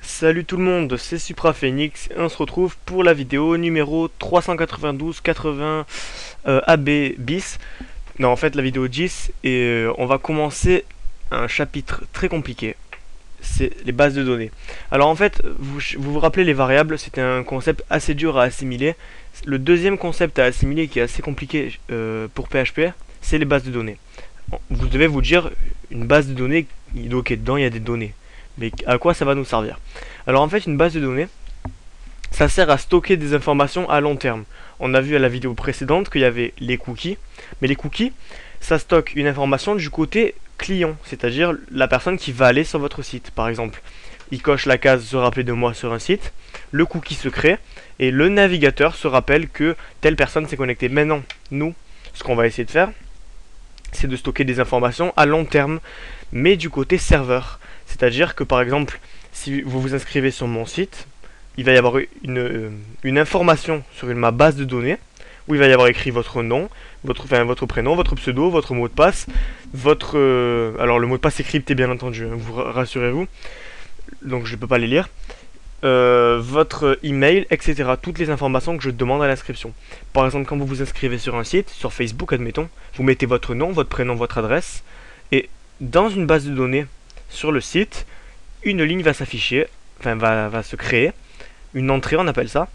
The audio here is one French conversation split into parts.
Salut tout le monde, c'est SupraPhoenix et on se retrouve pour la vidéo numéro 392-80 AB bis. Non, en fait la vidéo 10 et on va commencer un chapitre très compliqué. C'est les bases de données. Alors en fait, vous rappelez les variables, c'était un concept assez dur à assimiler. Le deuxième concept à assimiler qui est assez compliqué pour PHP, c'est les bases de données. Vous devez vous dire, une base de données, donc dedans il y a des données. Mais à quoi ça va nous servir? Alors en fait, une base de données, ça sert à stocker des informations à long terme. On a vu à la vidéo précédente qu'il y avait les cookies, mais les cookies, ça stocke une information du côté client, c'est-à-dire la personne qui va aller sur votre site. Par exemple, il coche la case se rappeler de moi sur un site, le cookie se crée, et le navigateur se rappelle que telle personne s'est connectée. Maintenant, nous, ce qu'on va essayer de faire, c'est de stocker des informations à long terme, mais du côté serveur. C'est-à-dire que par exemple, si vous vous inscrivez sur mon site, il va y avoir une information sur ma base de données, où il va y avoir écrit votre nom, votre prénom, votre pseudo, votre mot de passe, alors le mot de passe est crypté bien entendu, hein, rassurez-vous, donc je ne peux pas les lire, votre email, etc. Toutes les informations que je demande à l'inscription. Par exemple, quand vous vous inscrivez sur un site, sur Facebook admettons, vous mettez votre nom, votre prénom, votre adresse, et dans une base de données sur le site, une ligne va s'afficher, enfin va se créer, une entrée on appelle ça,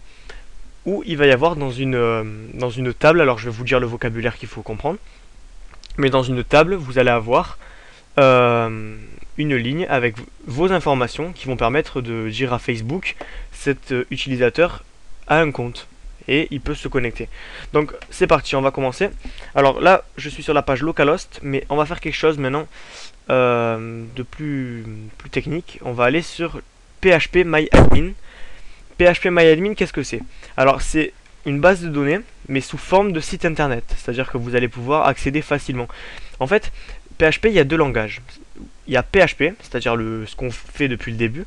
où il va y avoir dans une table, alors je vais vous dire le vocabulaire qu'il faut comprendre, mais dans une table vous allez avoir une ligne avec vos informations qui vont permettre de dire à Facebook cet utilisateur a un compte et il peut se connecter. Donc c'est parti, on va commencer. Alors là je suis sur la page localhost, mais on va faire quelque chose maintenant de plus technique. On va aller sur phpMyAdmin. phpMyAdmin, qu'est-ce que c'est? Alors c'est une base de données mais sous forme de site internet, c'est à dire que vous allez pouvoir accéder facilement. En fait PHP, il y a deux langages. Il y a PHP, c'est-à-dire ce qu'on fait depuis le début,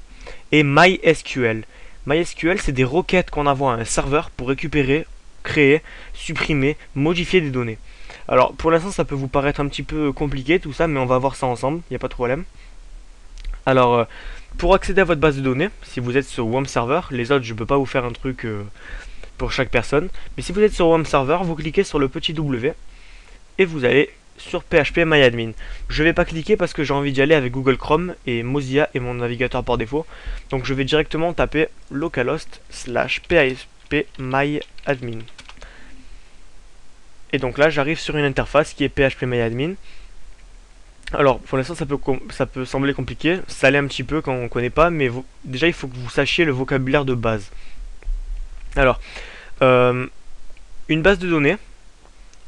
et MySQL. MySQL, c'est des requêtes qu'on envoie à un serveur pour récupérer, créer, supprimer, modifier des données. Alors, pour l'instant, ça peut vous paraître un petit peu compliqué tout ça, mais on va voir ça ensemble, il n'y a pas de problème. Alors, pour accéder à votre base de données, si vous êtes sur WOM Server, les autres, je ne peux pas vous faire un truc pour chaque personne, mais si vous êtes sur WOM Server, vous cliquez sur le petit W, et vous allez sur phpMyAdmin. Je vais pas cliquer parce que j'ai envie d'y aller avec Google Chrome et Mozilla est mon navigateur par défaut. Donc je vais directement taper localhost /phpMyAdmin. Et donc là j'arrive sur une interface qui est phpMyAdmin. Alors pour l'instant ça peut sembler compliqué, ça l'est un petit peu quand on connaît pas, mais déjà il faut que vous sachiez le vocabulaire de base. Alors une base de données,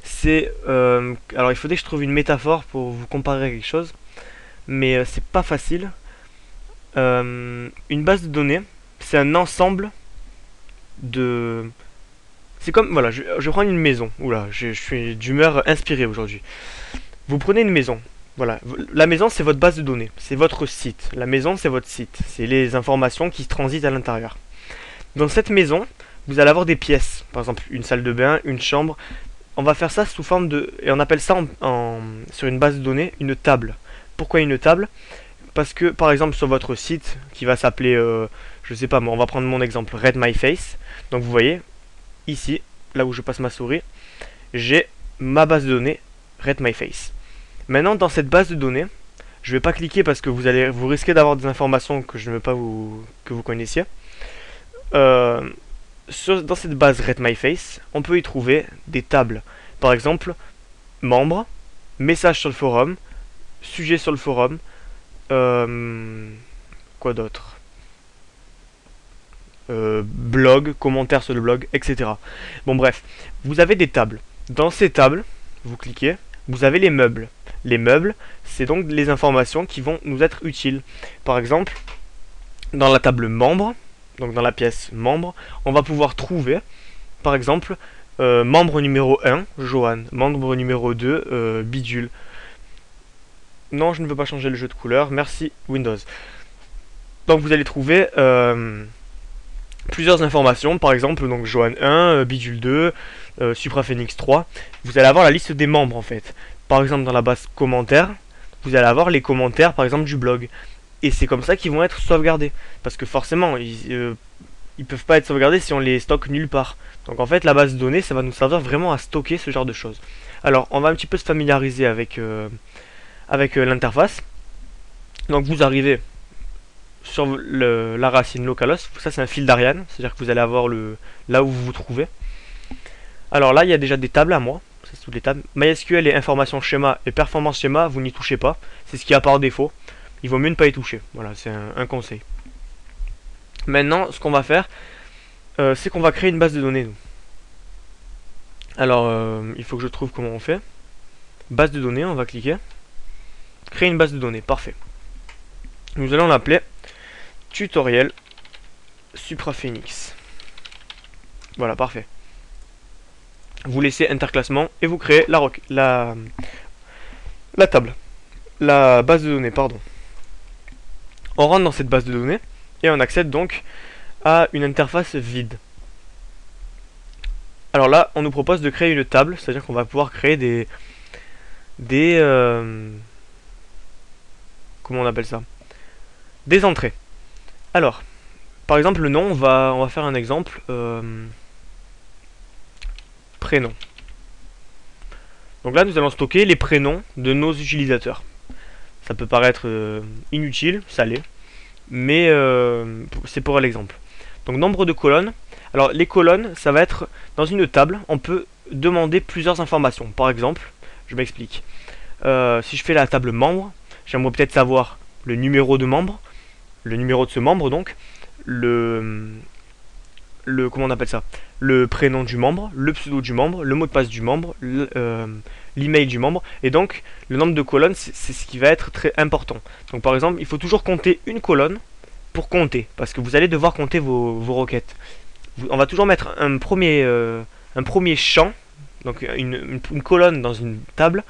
c'est alors il faudrait que je trouve une métaphore pour vous comparer à quelque chose, mais c'est pas facile. Une base de données, c'est un ensemble de... C'est comme, voilà, je prends une maison. Oula, je suis d'humeur inspirée aujourd'hui. Vous prenez une maison. Voilà, la maison c'est votre base de données, c'est votre site. La maison c'est votre site, c'est les informations qui transitent à l'intérieur. Dans cette maison, vous allez avoir des pièces, par exemple une salle de bain, une chambre. On va faire ça sous forme de... Et on appelle ça sur une base de données une table. Pourquoi une table? Parce que par exemple sur votre site qui va s'appeler, je sais pas, on va prendre mon exemple, Rate My Face. Donc vous voyez, ici, là où je passe ma souris, j'ai ma base de données Rate My Face. Maintenant dans cette base de données, je vais pas cliquer parce que vous risquez d'avoir des informations que je ne veux pas que vous connaissiez. Dans cette base Rate My Face, on peut y trouver des tables. Par exemple, membres, messages sur le forum, sujets sur le forum, quoi d'autre, blog, commentaires sur le blog, etc. Bon bref, vous avez des tables. Dans ces tables, vous cliquez, vous avez les meubles. Les meubles, c'est donc les informations qui vont nous être utiles. Par exemple, dans la table membres, donc dans la pièce membre, on va pouvoir trouver, par exemple, membre numéro 1, Johan, membre numéro 2, Bidule. Non, je ne veux pas changer le jeu de couleurs, merci Windows. Donc vous allez trouver plusieurs informations, par exemple, donc Johan 1, Bidule 2, SupraPhoenix 3. Vous allez avoir la liste des membres en fait. Par exemple, dans la base commentaires, vous allez avoir les commentaires, par exemple, du blog. et c'est comme ça qu'ils vont être sauvegardés. Parce que forcément, ils peuvent pas être sauvegardés si on les stocke nulle part. Donc en fait, la base de données, ça va nous servir vraiment à stocker ce genre de choses. Alors, on va un petit peu se familiariser avec, l'interface. Donc vous arrivez sur la racine localhost, ça c'est un fil d'Ariane, c'est-à-dire que vous allez avoir là où vous vous trouvez. Alors là, il y a déjà des tables à moi, ça c'est toutes les tables. MySQL et information schéma et performance schéma, vous n'y touchez pas, c'est ce qu'il y a par défaut. Il vaut mieux ne pas y toucher, voilà, c'est un conseil. Maintenant, ce qu'on va faire, c'est qu'on va créer une base de données, nous. Alors, il faut que je trouve comment on fait. Base de données, on va cliquer. Créer une base de données, parfait. Nous allons l'appeler tutoriel SupraPhoenix. Voilà, parfait. Vous laissez interclassement et vous créez la table. La base de données, pardon. On rentre dans cette base de données et on accède donc à une interface vide. Alors là, on nous propose de créer une table, c'est-à-dire qu'on va pouvoir créer comment on appelle ça? Des entrées. Alors, par exemple, le nom, on va faire un exemple. Prénom. Donc là, nous allons stocker les prénoms de nos utilisateurs. Ça peut paraître inutile, ça l'est, mais c'est pour l'exemple. Donc nombre de colonnes. Alors les colonnes, ça va être dans une table, on peut demander plusieurs informations. Par exemple, je m'explique. Si je fais la table membre, j'aimerais peut-être savoir le numéro de membre, le numéro de ce membre donc, comment on appelle ça, le prénom du membre, le pseudo du membre, le mot de passe du membre, l'email du membre, et donc le nombre de colonnes, c'est ce qui va être très important. Donc par exemple, il faut toujours compter une colonne pour compter, parce que vous allez devoir compter vos requêtes. On va toujours mettre un premier champ, donc une colonne dans une table,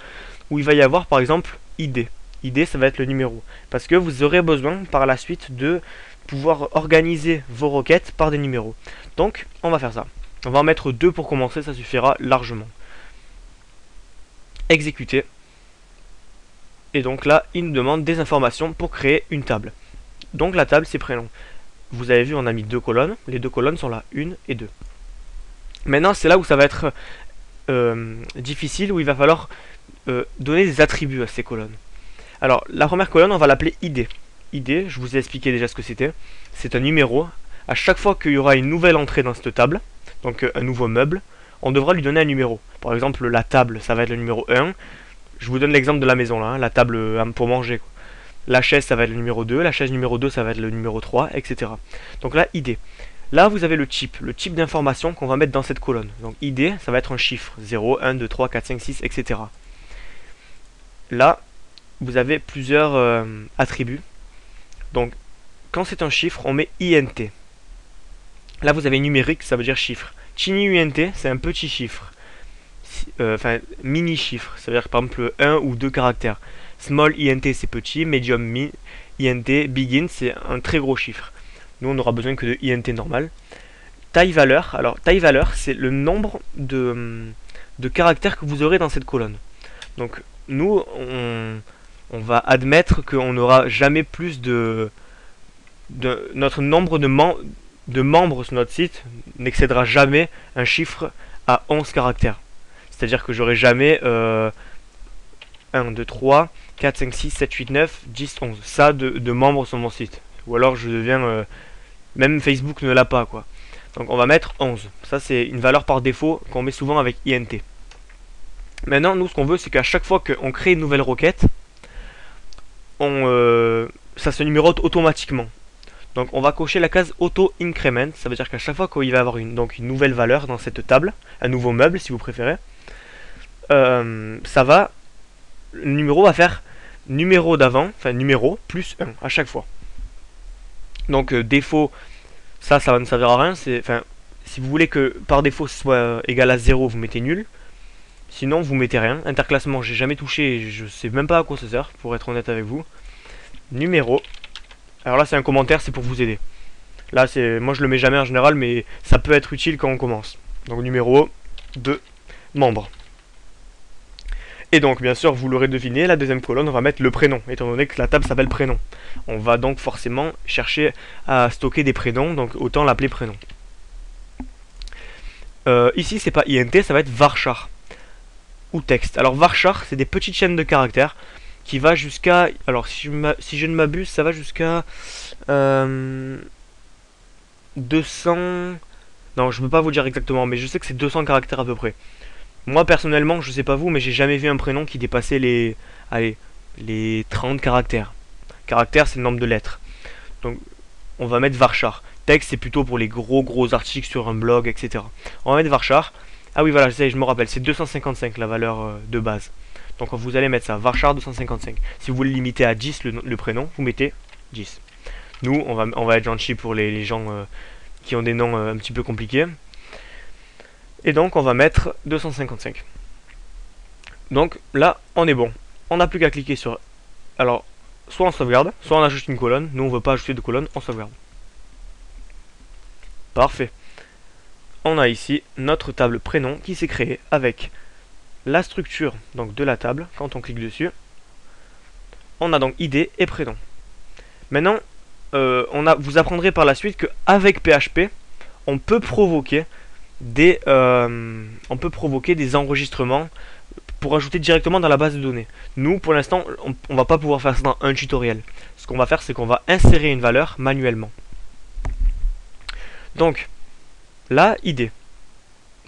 où il va y avoir par exemple ID. ID, ça va être le numéro, parce que vous aurez besoin par la suite de pouvoir organiser vos requêtes par des numéros. Donc, on va faire ça. On va en mettre 2 pour commencer, ça suffira largement. Exécuter. Et donc là, il nous demande des informations pour créer une table. Donc la table, c'est prénom. Vous avez vu, on a mis 2 colonnes. Les 2 colonnes sont là, 1 et 2. Maintenant, c'est là où ça va être difficile, où il va falloir donner des attributs à ces colonnes. Alors, la première colonne, on va l'appeler ID. ID, je vous ai expliqué déjà ce que c'était. C'est un numéro. À chaque fois qu'il y aura une nouvelle entrée dans cette table, donc un nouveau meuble, on devra lui donner un numéro. Par exemple, la table, ça va être le numéro 1. Je vous donne l'exemple de la maison, là, hein, la table pour manger, quoi. La chaise, ça va être le numéro 2. La chaise numéro 2, ça va être le numéro 3, etc. Donc là, ID. Là, vous avez le type d'information qu'on va mettre dans cette colonne. Donc ID, ça va être un chiffre. 0, 1, 2, 3, 4, 5, 6, etc. Là, vous avez plusieurs attributs. Donc, quand c'est un chiffre, on met INT. Là, vous avez numérique, ça veut dire chiffre. Tiny UNT, c'est un petit chiffre. Enfin, mini chiffre, ça veut dire par exemple 1 ou 2 caractères. Small INT, c'est petit. Medium INT, big int, c'est un très gros chiffre. Nous, on n'aura besoin que de INT normal. Taille valeur, alors taille valeur, c'est le nombre de caractères que vous aurez dans cette colonne. Donc, nous, on va admettre qu'on n'aura jamais plus notre nombre de membres sur notre site n'excédera jamais un chiffre à 11 caractères. C'est-à-dire que j'aurai jamais 1, 2, 3, 4, 5, 6, 7, 8, 9, 10, 11. Ça de membres sur mon site. Ou alors je deviens... même Facebook ne l'a pas, quoi. Donc on va mettre 11. Ça c'est une valeur par défaut qu'on met souvent avec INT. Maintenant, nous ce qu'on veut, c'est qu'à chaque fois qu'on crée une nouvelle requête, ça se numérote automatiquement. Donc on va cocher la case auto increment, ça veut dire qu'à chaque fois qu'il va y avoir une nouvelle valeur dans cette table, un nouveau meuble si vous préférez, le numéro va faire numéro d'avant, enfin numéro plus 1 à chaque fois. Donc défaut, ça va ne servir à rien, si vous voulez que par défaut ce soit égal à 0, vous mettez nul. Sinon vous mettez rien. Interclassement, j'ai jamais touché, je sais même pas à quoi ça sert, pour être honnête avec vous. Numéro. Alors là c'est un commentaire, c'est pour vous aider. Là moi je le mets jamais en général, mais ça peut être utile quand on commence. Donc numéro de membre. Et donc, bien sûr, vous l'aurez deviné, la deuxième colonne, on va mettre le prénom, étant donné que la table s'appelle prénom. On va donc forcément chercher à stocker des prénoms, donc autant l'appeler prénom. Ici, c'est pas int, ça va être varchar ou texte. Alors varchar, c'est des petites chaînes de caractères qui va jusqu'à... Alors, si je ne m'abuse, ça va jusqu'à 200... Non, je ne peux pas vous dire exactement, mais je sais que c'est 200 caractères à peu près. Moi, personnellement, je sais pas vous, mais j'ai jamais vu un prénom qui dépassait les... Allez, les 30 caractères. Caractères, c'est le nombre de lettres. Donc, on va mettre varchar. Texte, c'est plutôt pour les gros articles sur un blog, etc. On va mettre varchar. Ah oui, voilà, je me rappelle, c'est 255 la valeur de base. Donc vous allez mettre ça, varchar 255. Si vous voulez limiter à 10 le prénom, vous mettez 10. Nous, on va être gentil pour les gens qui ont des noms un petit peu compliqués. Et donc on va mettre 255. Donc là, on est bon. On n'a plus qu'à cliquer sur... Alors, soit on sauvegarde, soit on ajoute une colonne. Nous, on ne veut pas ajouter de colonne, on sauvegarde. Parfait. On a ici notre table prénom qui s'est créée avec la structure donc de la table. Quand on clique dessus, on a donc ID et prénom. Maintenant, vous apprendrez par la suite qu'avec PHP, on peut provoquer des enregistrements pour ajouter directement dans la base de données. Nous, pour l'instant, on va pas pouvoir faire ça dans un tutoriel. Ce qu'on va faire, c'est qu'on va insérer une valeur manuellement. Donc, là, ID.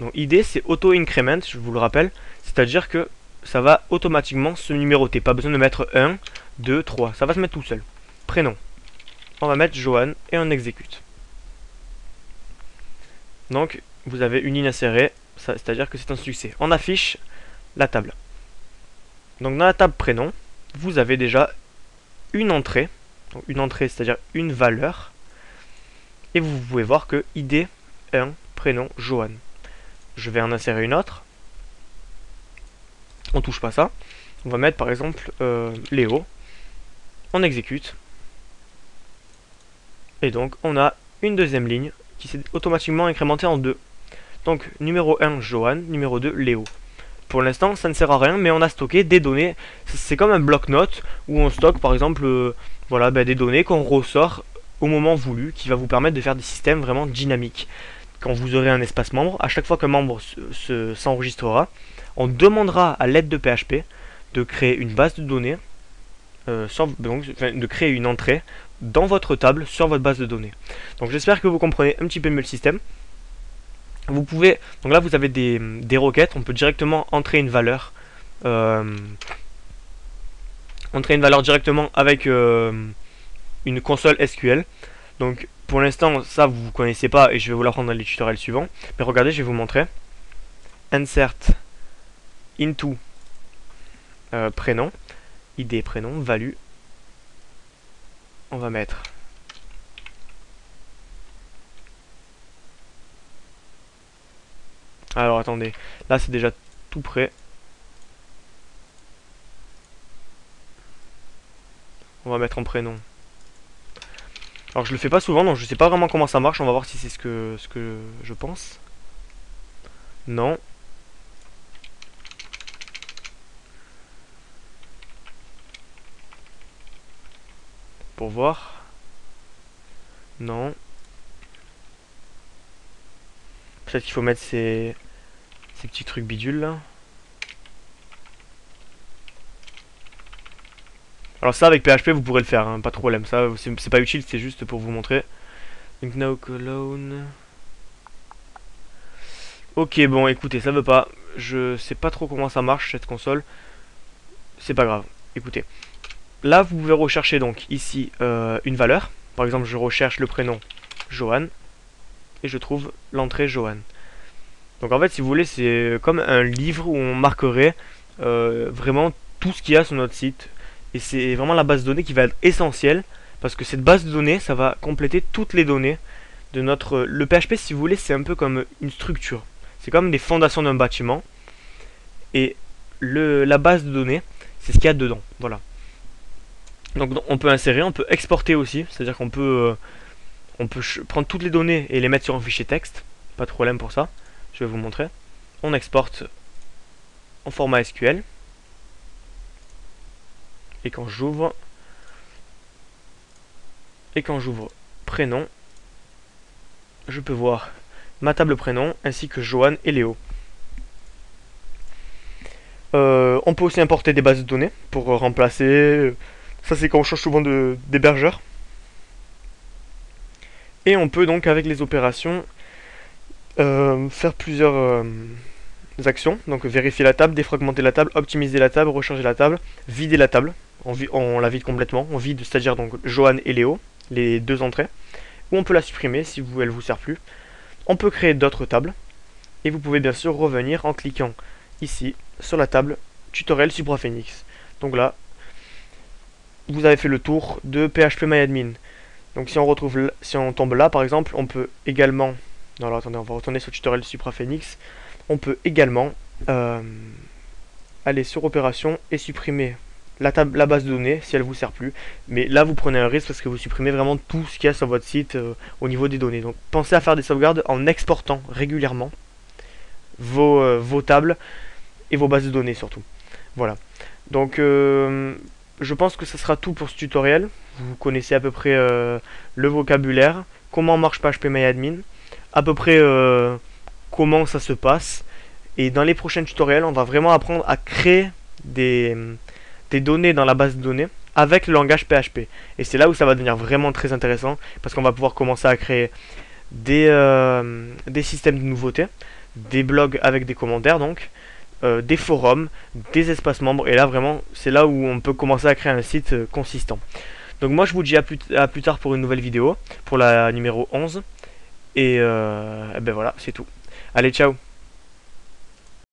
Donc, ID, c'est auto-increment, je vous le rappelle. C'est-à-dire que ça va automatiquement se numéroter. Pas besoin de mettre 1, 2, 3. Ça va se mettre tout seul. Prénom. On va mettre Johan et on exécute. Donc, vous avez une ligne insérée. C'est-à-dire que c'est un succès. On affiche la table. Donc, dans la table prénom, vous avez déjà une entrée. Donc, une entrée, c'est-à-dire une valeur. Et vous pouvez voir que ID 1, prénom, Johan. Je vais en insérer une autre. On touche pas ça. On va mettre par exemple Léo. On exécute. Et donc on a une deuxième ligne qui s'est automatiquement incrémentée en 2. Donc numéro 1 Johan, numéro 2 Léo. Pour l'instant ça ne sert à rien, mais on a stocké des données. C'est comme un bloc-notes où on stocke par exemple voilà, des données qu'on ressort au moment voulu, qui va vous permettre de faire des systèmes vraiment dynamiques. Quand vous aurez un espace membre, à chaque fois qu'un membre s'enregistrera, on demandera à l'aide de PHP de créer une base de données, de créer une entrée dans votre table sur votre base de données. Donc j'espère que vous comprenez un petit peu mieux le système. Vous pouvez, donc là vous avez des requêtes, on peut directement entrer une valeur, directement avec une console SQL. Donc pour l'instant ça vous ne connaissez pas et je vais vous l'apprendre dans les tutoriels suivants. Mais regardez, je vais vous montrer. Insert into prénom, ID prénom, value. On va mettre alors attendez, là c'est déjà tout prêt. On va mettre en prénom. Alors je le fais pas souvent, donc je sais pas vraiment comment ça marche. On va voir si c'est ce que je pense. Non. Pour voir. Non. Peut-être qu'il faut mettre ces petits trucs bidules là. Alors ça avec PHP vous pourrez le faire, hein, pas de problème. Ça c'est pas utile, c'est juste pour vous montrer. Donc now colon. Ok, bon écoutez, ça veut pas. Je sais pas trop comment ça marche cette console. C'est pas grave. Écoutez. Là vous pouvez rechercher donc ici une valeur. Par exemple je recherche le prénom Johan. Et je trouve l'entrée Johan. Donc en fait si vous voulez c'est comme un livre où on marquerait vraiment tout ce qu'il y a sur notre site. Et c'est vraiment la base de données qui va être essentielle. Parce que cette base de données ça va compléter toutes les données de notre... Le PHP si vous voulez c'est un peu comme une structure. C'est comme des fondations d'un bâtiment. Et la base de données c'est ce qu'il y a dedans. Voilà. Donc on peut insérer, on peut exporter aussi. C'est-à-dire qu'on peut... prendre toutes les données et les mettre sur un fichier texte. Pas de problème pour ça. Je vais vous montrer. On exporte en format SQL. Et quand j'ouvre prénom, je peux voir ma table prénom ainsi que Johan et Léo. On peut aussi importer des bases de données pour remplacer. Ça c'est quand on change souvent d'hébergeur. Et on peut donc avec les opérations faire plusieurs actions. Donc vérifier la table, défragmenter la table, optimiser la table, recharger la table, vider la table. On la vide complètement. On vide, c'est-à-dire donc Johan et Léo, les deux entrées. Ou on peut la supprimer si elle vous sert plus. On peut créer d'autres tables. Et vous pouvez bien sûr revenir en cliquant ici sur la table tutoriel SupraPhoenix. Donc là, vous avez fait le tour de PHPMyAdmin. Donc si on tombe là par exemple, on peut également, non alors attendez, on va retourner sur le tutoriel SupraPhoenix. On peut également aller sur opération et supprimer la base de données si elle vous sert plus. Mais là vous prenez un risque parce que vous supprimez vraiment tout ce qu'il y a sur votre site au niveau des données. Donc pensez à faire des sauvegardes en exportant régulièrement vos tables et vos bases de données surtout. Voilà. Donc je pense que ce sera tout pour ce tutoriel. Vous connaissez à peu près le vocabulaire, comment marche PHPMyAdmin, à peu près comment ça se passe. Et dans les prochains tutoriels, on va vraiment apprendre à créer des données dans la base de données avec le langage PHP. Et c'est là où ça va devenir vraiment très intéressant parce qu'on va pouvoir commencer à créer des systèmes de nouveautés, des blogs avec des commentaires donc, des forums, des espaces membres. Et là vraiment, c'est là où on peut commencer à créer un site consistant. Donc moi je vous dis à plus tard pour une nouvelle vidéo, pour la numéro 11. Et ben voilà, c'est tout. Allez, ciao!